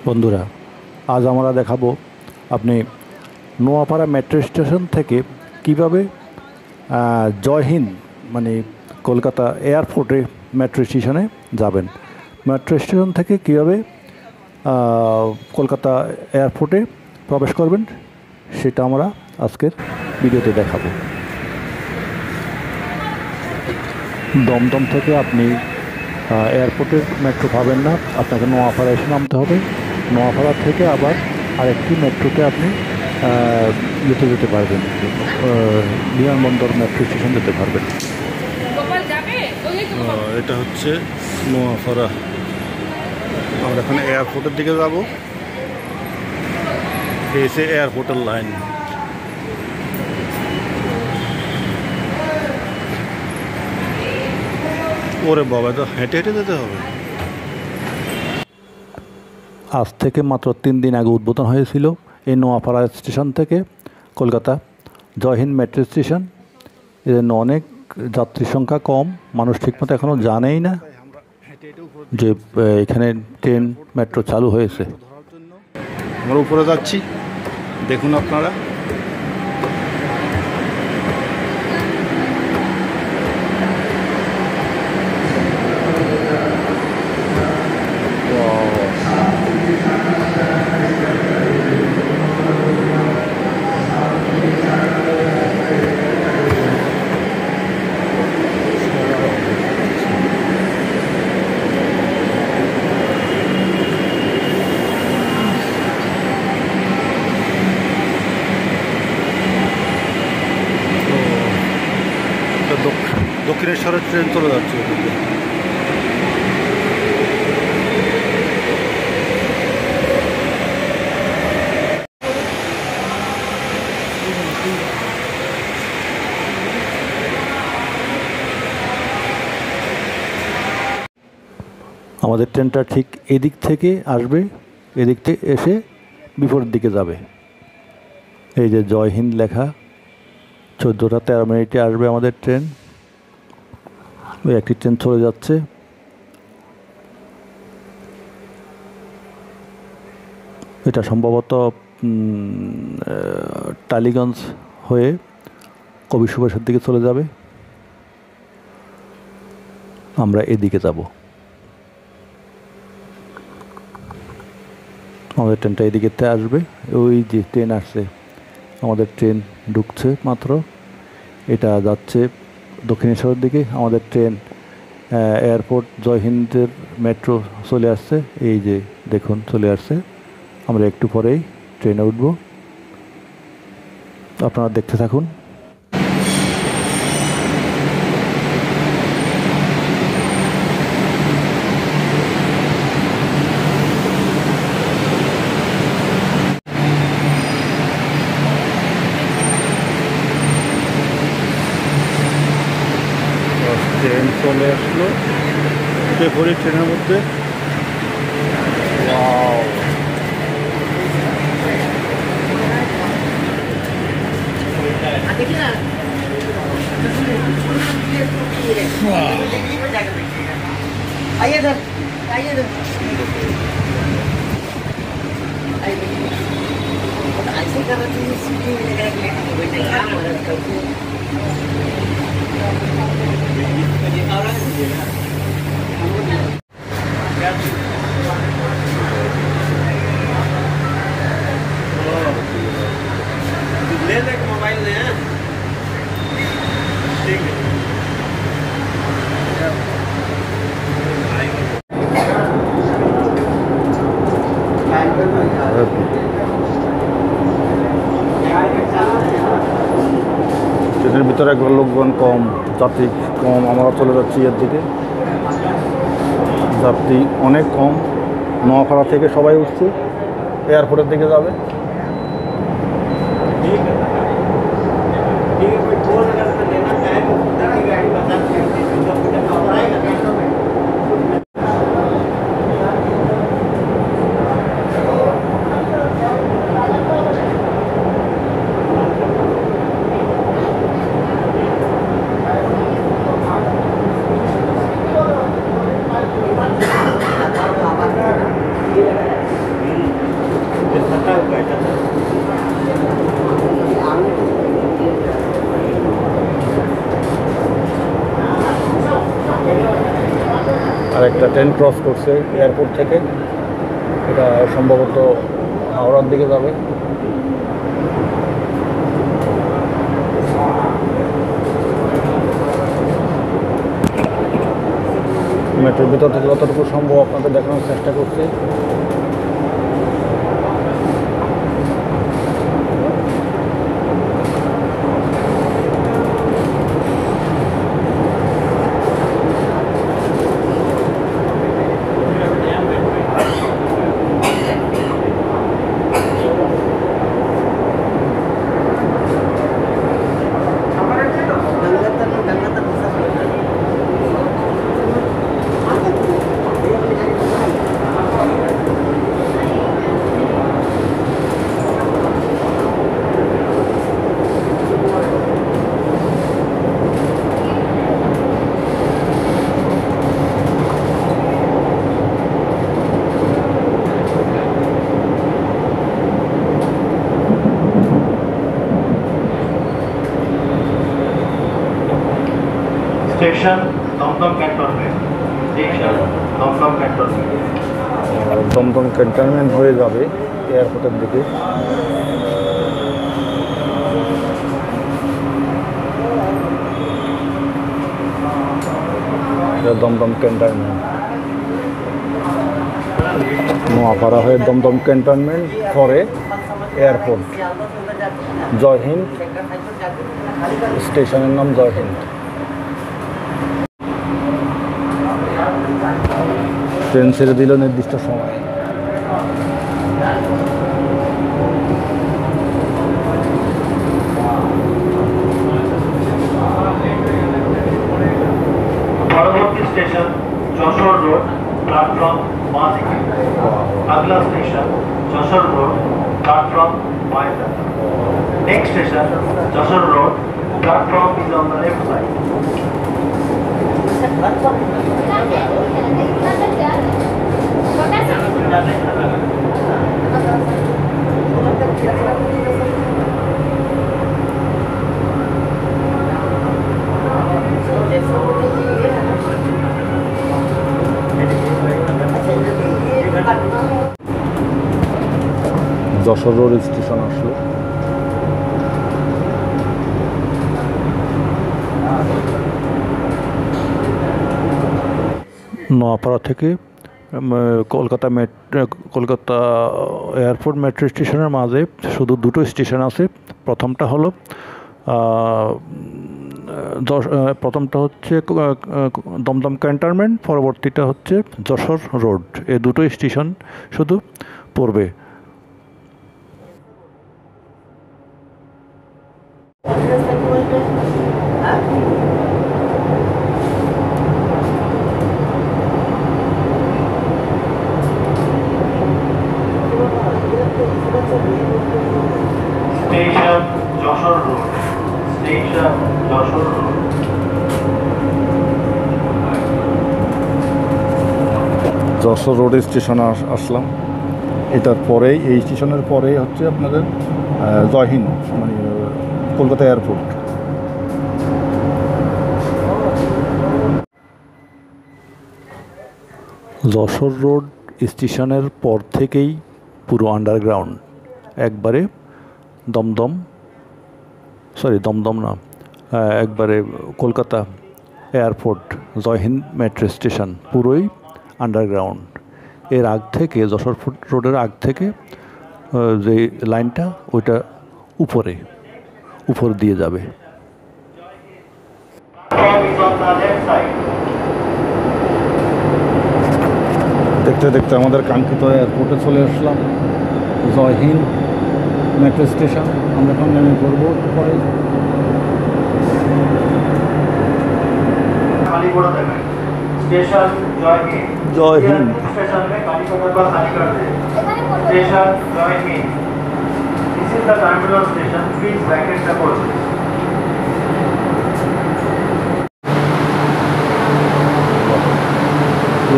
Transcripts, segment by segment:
বন্ধুরা, আজ আমরা দেখাবো আপনি নোয়াপাড়া মেট্রো স্টেশন থেকে কিভাবে জয়হিন্দ মানে কলকাতা এয়ারপোর্টে মেট্রো স্টেশনে যাবেন। মেট্রো স্টেশন থেকে কিভাবে কলকাতা এয়ারপোর্টে প্রবেশ করবেন সেটা আমরা আজকের ভিডিওতে দেখাবো। দমদম থেকে আপনি এয়ারপোর্টের মেট্রো পাবেন না, আপনাকে নোয়াপাড়া এসে নামতে হবে। নোয়াপাড়া থেকে আবার আরেকটি মেট্রোতে আপনি যেতে পারবেন, বিমানবন্দর মেট্রো স্টেশন যেতে পারবেন। এটা হচ্ছে নোয়াপাড়া। আমরা এখন এয়ারপোর্টের দিকে যাব। এসে এয়ারপোর্টের লাইন। ওরে বাবা, তো হেঁটে হেঁটে যেতে হবে। আজ থেকে মাত্র 3 দিন আগে উদ্বোধন হয়েছিল এই নোয়াপাড়া স্টেশন থেকে কলকাতা জয়হিন্দ মেট্রো স্টেশন। এর জন্য অনেক যাত্রী সংখ্যা কম, মানুষ ঠিকমতো এখনও জানেই না যে এখানে ট্রেন মেট্রো চালু হয়েছে। আমরা উপরে যাচ্ছি, দেখুন আপনারা। দক্ষিণেশ্বরের ট্রেন চলে যাচ্ছে। আমাদের ট্রেনটা ঠিক এদিক থেকে আসবে, এদিক থেকে এসে বিপরীত দিকে যাবে। এই যে জয়হিন্দ লেখা, 14টা 13 মিনিটে আসবে আমাদের ট্রেন। ওই একটি ট্রেন চলে যাচ্ছে। এটা সম্ভবত টালিগঞ্জ হয়ে কবি সুভাষের দিকে চলে যাবে। আমরা এদিকে যাব। আমাদের ট্রেনটা এদিকে আসবে। ওই যে ট্রেন আসছে, আমাদের ট্রেন ঢুকছে মাত্র। এটা যাচ্ছে দক্ষিণেশ্বরের দিকে। আমাদের ট্রেন এয়ারপোর্ট জয়হিন্দের মেট্রো চলে আসছে। এই যে দেখুন চলে আসছে। আমরা একটু পরেই ট্রেনে উঠব, আপনারা দেখতে থাকুন। ট্রেন চলে আসলো, উঠে পড়ি ট্রেনের মধ্যে। ले ले मोबाइल ले ठीक है। ট্রেনের ভিতরে একবার লোকজন কম, যাত্রী কম। আমরা চলে যাচ্ছি এর দিকে, যাত্রী অনেক কম। নোয়াপাড়া থেকে সবাই উঠছে, এয়ারপোর্টের দিকে যাবে। এটা ট্রেন ক্রস করছে এয়ারপোর্ট থেকে, এটা সম্ভবত হাওড়ার দিকে যাবে। মেট্রোর ভিতর থেকে যতটুকু সম্ভব আপনাদের দেখানোর চেষ্টা করছি। Station Dum Dum cantonment, station Dum Dum cantonment. Dum Dum cantonment হয়ে যাবে এয়ারপোর্টের দিকে। দমদম ক্যান্টনমেন্ট, নোয়াপাড়া হয়ে দমদম ক্যান্টনমেন্ট, পরে এয়ারপোর্ট। জয় হিন্দ, স্টেশনের নাম জয় হিন্দ। ট্রেন ছেড়ে দিল নির্দিষ্ট সময়। পরবর্তী স্টেশন যশোর রোড, প্ল্যাটফর্ম 1। अगला station Jessore road, platform 5। Next station Jessore road, platform is on the left side। Jessore road station আসলো। নোয়াপাড়া থেকে কলকাতা কলকাতা এয়ারপোর্ট মেট্রো স্টেশনের মাঝে শুধু দুটো স্টেশন আছে। প্রথমটা হলো প্রথমটা হচ্ছে দমদম ক্যান্টনমেন্ট, পরবর্তীটা হচ্ছে যশোর রোড। এই দুটো স্টেশন শুধু পড়বে। Station Jessore road, station Jessore road. Jessore road স্টেশনে আসলাম। এটার পরেই, এই স্টেশনের পরেই হচ্ছে আপনাদের জয় হিন্দ, মানে কলকাতা এয়ারপোর্ট। যশোর রোড স্টেশনের পর থেকেই পুরো আন্ডারগ্রাউন্ড, একবারে দমদম না, একবারে Kolkata airport, Jai Hind metro station পুরোই আন্ডারগ্রাউন্ড। এর আগ থেকে, যশোর রোডের আগ থেকে যে লাইনটা, ওইটা উপর দিয়ে যাবে। দেখতে দেখতে আমাদের কাঙ্ক্ষিত এয়ারপোর্টে চলে আসলাম, জয় হিন্দ মেট্রো স্টেশন। আমরা এখন নেমে পড়বো পরে। स्टेशन जय हिंद, जय हिंद। स्टेशन में खाली कमरे पर खाली कर दे। स्टेशन जय Hind, this is the terminal station, please Venkat the coaches.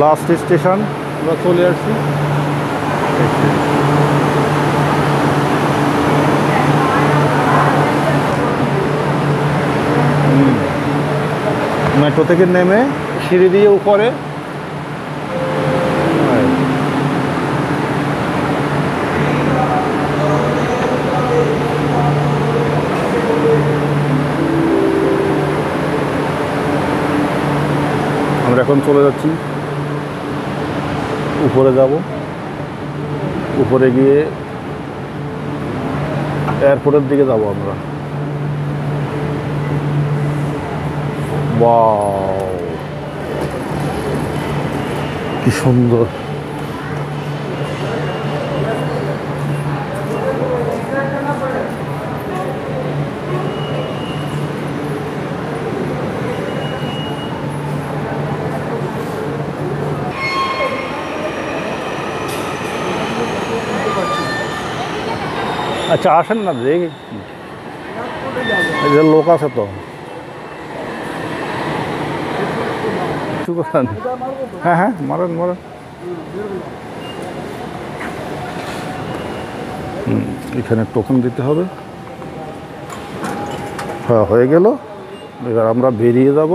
Last station আমরা চলে আসছি। মেট্রো থেকে নেমে সিঁড়ি দিয়ে উপরে এখন চলে যাচ্ছি, উপরে যাব। উপরে গিয়ে এয়ারপোর্টের দিকে যাব আমরা। ওয়াও, কি সুন্দর! আচ্ছা, আসেন না, দেখি এই যে লোক আছে তো। হ্যাঁ হ্যাঁ, মারেন মারেন। এখানে টোকেন দিতে হবে। হ্যাঁ, হয়ে গেল। এবার আমরা বেরিয়ে যাব।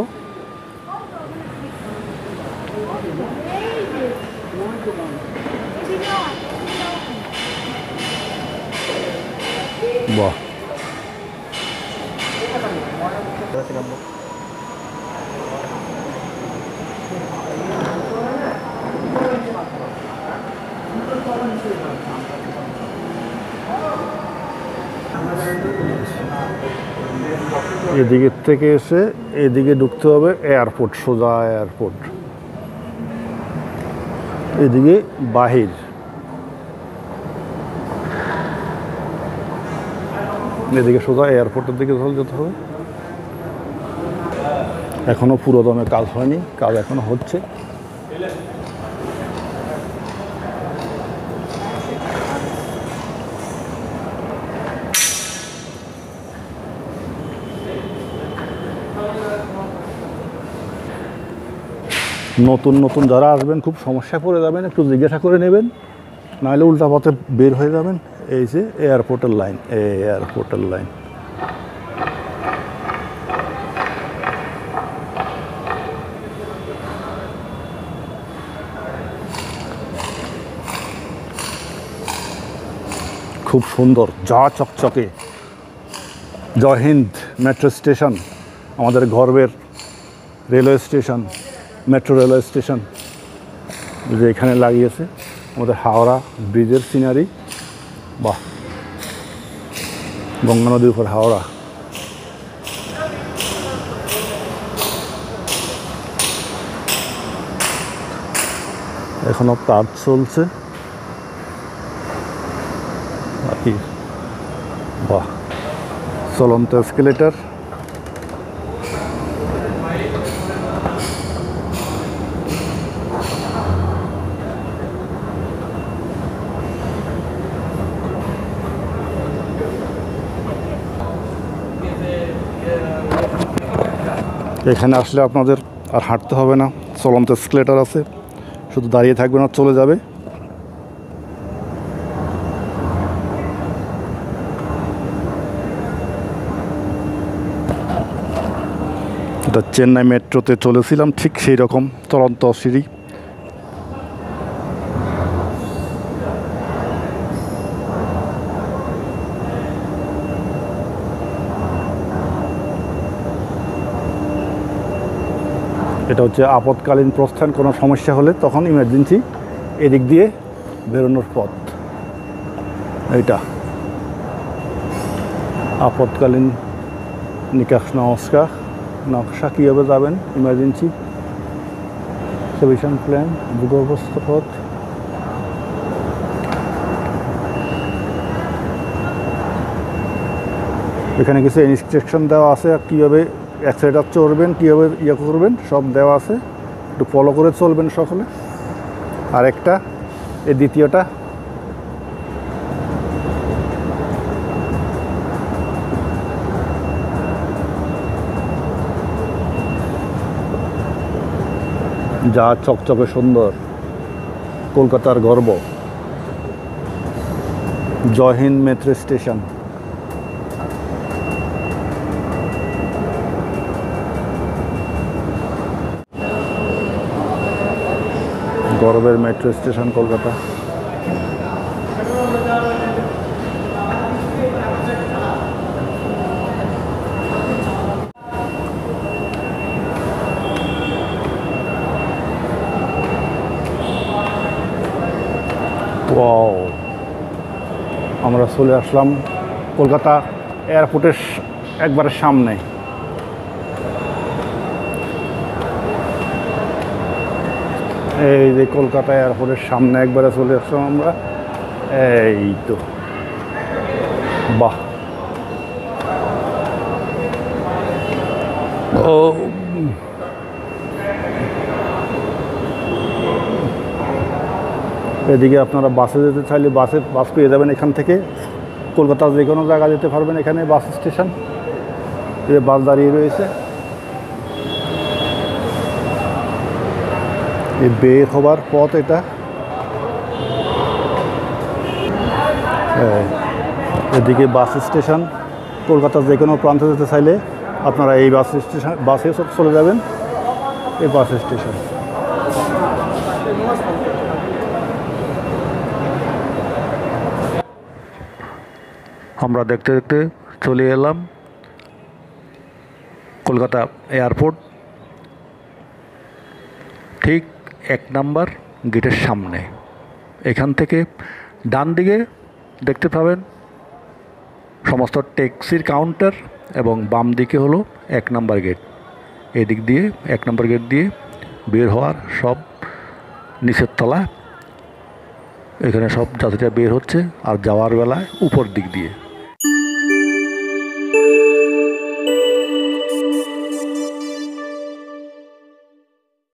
বাহ, এদিকের থেকে এসে এদিকে ঢুকতে হবে এয়ারপোর্ট, সোজা এয়ারপোর্ট। এদিকে বাহির। এদিকে সোজা এয়ারপোর্টের দিকে যেতে হবে। এখনো পুরো দমে কাজ হয়নি, কাজ এখনো হচ্ছে। নতুন নতুন যারা আসবেন খুব সমস্যায় পড়ে যাবেন, একটু জিজ্ঞাসা করে নেবেন, নাহলে উল্টা পথে বের হয়ে যাবেন। এই যে এয়ারপোর্টের লাইন, এয়ারপোর্টের লাইন। খুব সুন্দর, যা চকচকে। জয় হিন্দ মেট্রো স্টেশন, আমাদের গর্বের railway station, metro railway station যে এখানে লাগিয়েছে আমাদের হাওড়া ব্রিজের সিনারি। বাহ, গঙ্গা নদীর উপর হাওড়া। এখনো কাজ চলছে। বাহ, চলন্ত এসকেলেটর। এখানে আসলে আপনাদের আর হাঁটতে হবে না, চলন্ত এসকেলেটর আছে, শুধু দাঁড়িয়ে থাকবে না, চলে যাবে। এটা চেন্নাই মেট্রোতে চলেছিলাম, ঠিক সেই রকম চলন্ত সিঁড়ি। এটা হচ্ছে আপৎকালীন প্রস্থান, কোনো সমস্যা হলে তখন ইমার্জেন্সি এদিক দিয়ে বেরোনোর পথ। এইটা আপৎকালীন নিকাশ নকশা কীভাবে যাবেন, ইমার্জেন্সি সেভিশন প্ল্যান, ভূগর্ভস্থ পথ। এখানে কিছু ইনস্ট্রাকশন দেওয়া আছে, কীভাবে অ্যাক্সিলেটর চড়বেন, কীভাবে ইয়ে করবেন, সব দেওয়া আছে, একটু ফলো করে চলবেন সকলে। আর একটা, এই দ্বিতীয়টা, যা চকচকে সুন্দর, কলকাতার গর্ব, জয় হিন্দ মেট্রো স্টেশন। গর্বের মেট্রো স্টেশন কলকাতা। ওয়াও, আমরা চলে আসলাম কলকাতা এয়ারপোর্টের একবারে সামনে। এই যে কলকাতা এয়ারপোর্টের সামনে একবারে চলে আসলাম আমরা। এই তো, বাহ। ও, এদিকে আপনারা বাসে যেতে চাইলে বাস পেয়ে যাবেন এখান থেকে। কলকাতার যে কোনো জায়গা যেতে পারবেন, এখানে বাস স্টেশন, এই বাস দাঁড়িয়ে রয়েছে। এই বের হবার পথ এটা। এদিকে বাস স্টেশন, কলকাতার যে কোনো প্রান্তে যেতে চাইলে আপনারা এই বাসে চলে যাবেন, এই বাস স্টেশন। আমরা দেখতে দেখতে চলে এলাম কলকাতা এয়ারপোর্ট, ঠিক 1 নাম্বার গেটের সামনে। এখান থেকে ডান দিকে দেখতে পাবেন সমস্ত ট্যাক্সির কাউন্টার এবং বাম দিকে হলো 1 নাম্বার গেট। এদিক দিয়ে 1 নাম্বার গেট দিয়ে বের হওয়ার সব নিচের তলা, এখানে সব যাত্রীরা বের হচ্ছে, আর যাওয়ার বেলায় উপর দিক দিয়ে।